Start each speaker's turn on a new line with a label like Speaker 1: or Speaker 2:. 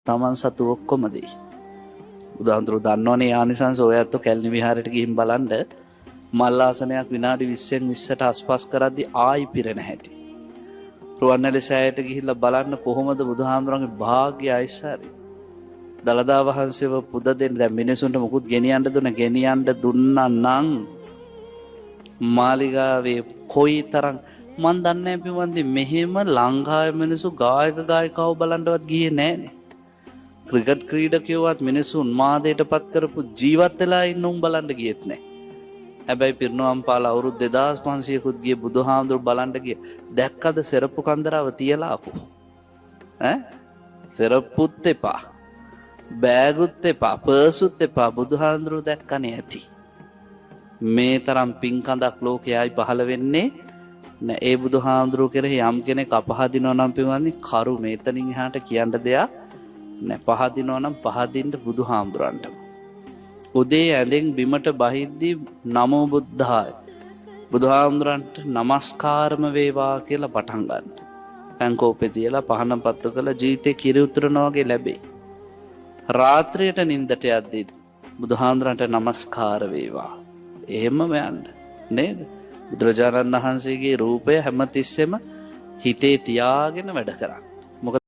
Speaker 1: තමන් සතු ඔක්කොම දෙයි. බුදුහාමුදුරුවෝ දන්නවනේ ආනිසංස ඔය ඇත්තෝ කැලණි විහාරයට ගිහින් බලන්න මල් ආසනයක් විනාඩි 20න් 20ට අස්පස් කරද්දී ආයි පිරෙන හැටි. රුවන්වැලි සෑයට ගිහිල්ලා බලන්න කොහොමද බුදුහාමුදුරන්ගේ භාග්‍ය අයිසාරි. දළදා වහන්සේව පුද දෙන්න දැන් මිනිසුන්ට මුකුත් ගෙනියන්න දුන්නා නම් මාලිගාවේ කොයිතරම් මන් දන්නේ නැහැ පින්වන්දි මෙහෙම ලංකාවේ මිනිස්සු ගායක ගායිකාව බලන්නවත් ගියේ නැහනේ. ක්‍රිකට් ක්‍රීඩකයෝවත් මිනිසුන් මාදයටපත් කරපු ජීවත් වෙලා ඉන්න උන් බලන්න ගියෙත් නැහැ. හැබැයි පිරිනවම් පාලා අවුරුදු 2500කුත් ගිය බුදුහාමුදුරු බලන්න ගිය. දැක්කද සෙරප්පු කන්දරාව තියලා ආපු? සෙරප්පුත් එපා. බෑගුත් එපා. පර්සුත් එපා. බුදුහාමුදුරු දැක්කනේ ඇති. මේ තරම් පින්කඳක් ලෝකයයි පහළ වෙන්නේ නෑ. ඒ බුදුහාමුදුරු කෙරෙහි යම් කෙනෙක් අපහදිනවා නම් පින්වන්දි කරු මේතනින් එහාට කියන්න දෙයක් නෑ. පහදිනවා නම් පහදින්න බුදුහාමුදුරන්ටම. උදේ ඇඳෙන් බිමට බහිද්දී නමෝ බුද්ධාය බුදුහාමුදුරන්ට නමස්කාරම වේවා කියලා පටන් ගන්න. පැන්කෝපේ තියලා පහන පත්තු කළ ජීවිතේ කිරි උතුරනවා වගේ ලැබෙයි. රාත්‍රියට නිින්දට යද්දී බුදුහාමුදුරන්ට නමස්කාර වේවා. එහෙම යන්න නේද? බුදුරජාණන් වහන්සේගේ රූපය හැමතිස්සෙම හිතේ තියාගෙන වැඩ කරන්න. මොකද